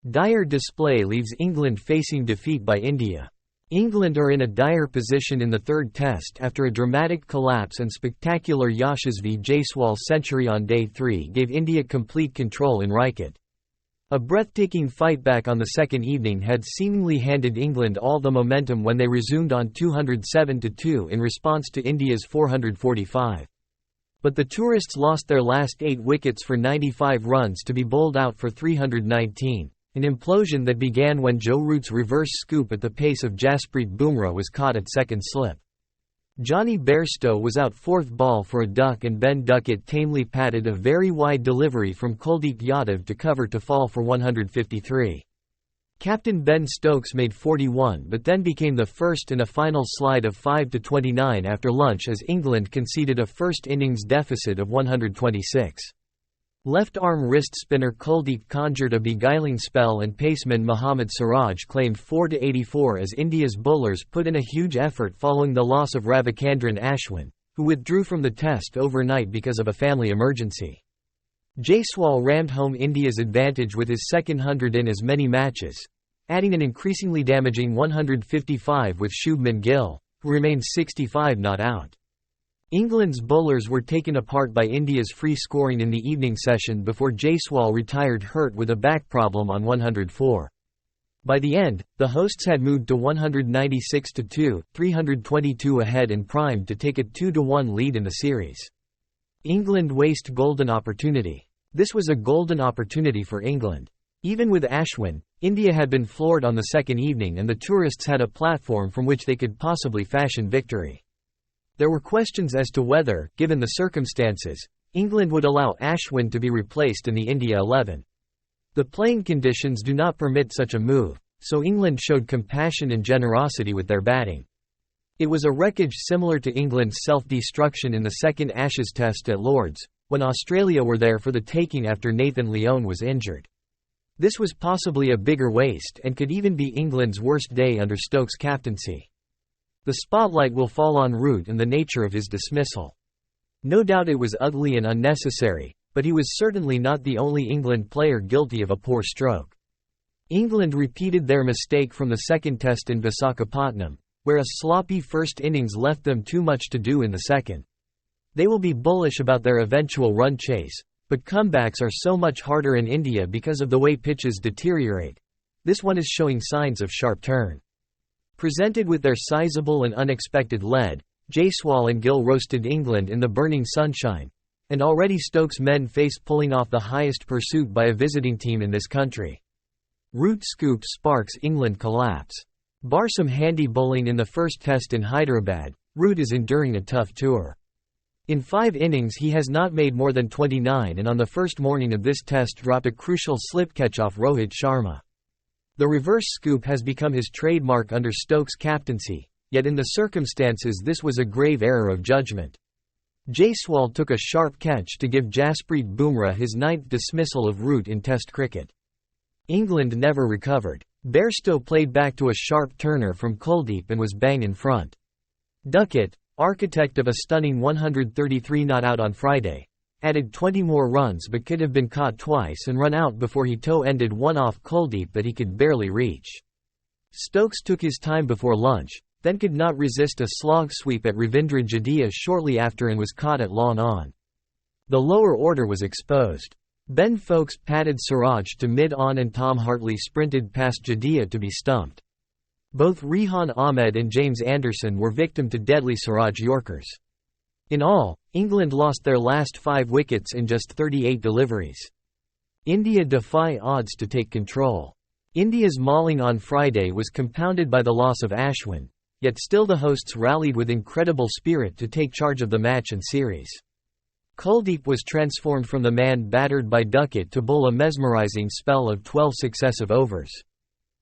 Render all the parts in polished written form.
Dire display leaves England facing defeat by India. England are in a dire position in the third test after a dramatic collapse and spectacular Yashasvi Jaiswal century on day 3 gave India complete control in Raikot. A breathtaking fightback on the second evening had seemingly handed England all the momentum when they resumed on 207-2 in response to India's 445. But the tourists lost their last 8 wickets for 95 runs to be bowled out for 319. An implosion that began when Joe Root's reverse scoop at the pace of Jasprit Bumrah was caught at second slip. Johnny Bairstow was out fourth ball for a duck and Ben Duckett tamely patted a very wide delivery from Kuldeep Yadav to cover to fall for 153. Captain Ben Stokes made 41 but then became the first in a final slide of 5-29 after lunch as England conceded a first innings deficit of 126. Left-arm wrist spinner Kuldeep conjured a beguiling spell and paceman Mohammad Siraj claimed 4-84 as India's bowlers put in a huge effort following the loss of Ravichandran Ashwin, who withdrew from the test overnight because of a family emergency. Jaiswal rammed home India's advantage with his second 100 in as many matches, adding an increasingly damaging 155 with Shubman Gill, who remained 65 not out. England's bowlers were taken apart by India's free scoring in the evening session before Jaiswal retired hurt with a back problem on 104. By the end, the hosts had moved to 196-2, 322 ahead and primed to take a 2-1 lead in the series. England waste golden opportunity. This was a golden opportunity for England. Even with Ashwin, India had been floored on the second evening and the tourists had a platform from which they could possibly fashion victory. There were questions as to whether, given the circumstances, England would allow Ashwin to be replaced in the India 11. The playing conditions do not permit such a move, so England showed compassion and generosity with their batting. It was a wreckage similar to England's self-destruction in the second Ashes Test at Lord's, when Australia were there for the taking after Nathan Lyon was injured. This was possibly a bigger waste and could even be England's worst day under Stokes' captaincy. The spotlight will fall on Root and the nature of his dismissal. No doubt it was ugly and unnecessary, but he was certainly not the only England player guilty of a poor stroke. England repeated their mistake from the second test in Visakhapatnam, where a sloppy first innings left them too much to do in the second. They will be bullish about their eventual run chase, but comebacks are so much harder in India because of the way pitches deteriorate. This one is showing signs of sharp turn. Presented with their sizable and unexpected lead, Jaiswal and Gill roasted England in the burning sunshine, and already Stokes' men face pulling off the highest pursuit by a visiting team in this country. Root scoop sparks England collapse. Bar some handy bowling in the first test in Hyderabad, Root is enduring a tough tour. In 5 innings he has not made more than 29 and on the first morning of this test dropped a crucial slip catch off Rohit Sharma. The reverse scoop has become his trademark under Stokes' captaincy, yet in the circumstances this was a grave error of judgment. Jaiswal took a sharp catch to give Jasprit Bumrah his 9th dismissal of Root in Test cricket. England never recovered. Bairstow played back to a sharp turner from Kuldeep and was bang in front. Duckett, architect of a stunning 133 not out on Friday, added 20 more runs but could have been caught twice and run out before he toe-ended one off Kuldeep that he could barely reach. Stokes took his time before lunch, then could not resist a slog sweep at Ravindra Jadeja shortly after and was caught at long on. The lower order was exposed. Ben Foakes patted Siraj to mid-on and Tom Hartley sprinted past Jadeja to be stumped. Both Rehan Ahmed and James Anderson were victim to deadly Siraj Yorkers. In all, England lost their last 5 wickets in just 38 deliveries. India defy odds to take control. India's mauling on Friday was compounded by the loss of Ashwin, yet still the hosts rallied with incredible spirit to take charge of the match and series. Kuldeep was transformed from the man battered by Duckett to bowl a mesmerizing spell of 12 successive overs.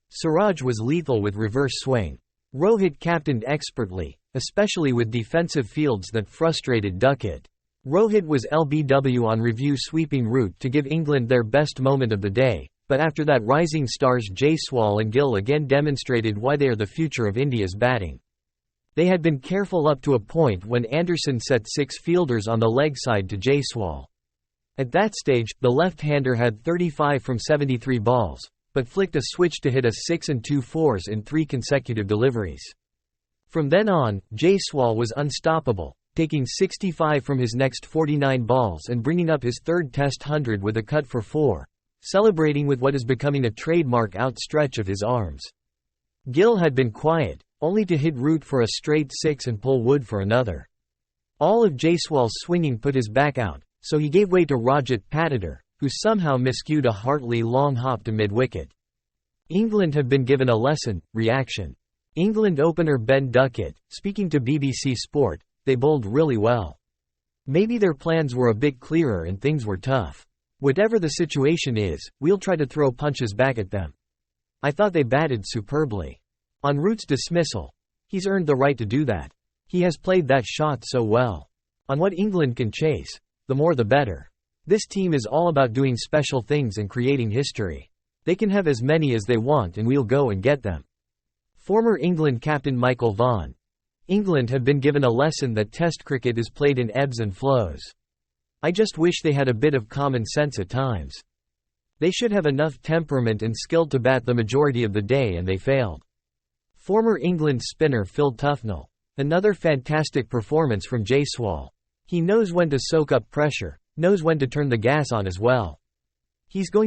Siraj was lethal with reverse swing. Rohit captained expertly, especially with defensive fields that frustrated Duckett. Rohit was LBW on review sweeping Root to give England their best moment of the day, but after that rising stars Jaiswal and Gill again demonstrated why they are the future of India's batting. They had been careful up to a point when Anderson set 6 fielders on the leg side to Jaiswal. At that stage, the left-hander had 35 from 73 balls, but flicked a switch to hit a 6 and 2/4s in 3 consecutive deliveries. From then on, Jaiswal was unstoppable, taking 65 from his next 49 balls and bringing up his third Test 100 with a cut for 4, celebrating with what is becoming a trademark outstretch of his arms. Gill had been quiet, only to hit Root for a straight 6 and pull Wood for another. All of Jaiswal's swinging put his back out, so he gave way to Rajat Patidar, who somehow miscued a Hartley long hop to mid-wicket. England have been given a lesson. Reaction. England opener Ben Duckett, speaking to BBC Sport, they bowled really well. Maybe their plans were a bit clearer and things were tough. Whatever the situation is, we'll try to throw punches back at them. I thought they batted superbly. On Root's dismissal, he's earned the right to do that. He has played that shot so well. On what England can chase, the more the better. This team is all about doing special things and creating history. They can have as many as they want and we'll go and get them. Former England captain Michael Vaughan. England have been given a lesson that Test cricket is played in ebbs and flows. I just wish they had a bit of common sense at times. They should have enough temperament and skill to bat the majority of the day and they failed. Former England spinner Phil Tufnell. Another fantastic performance from Jaiswal. He knows when to soak up pressure, knows when to turn the gas on as well. He's going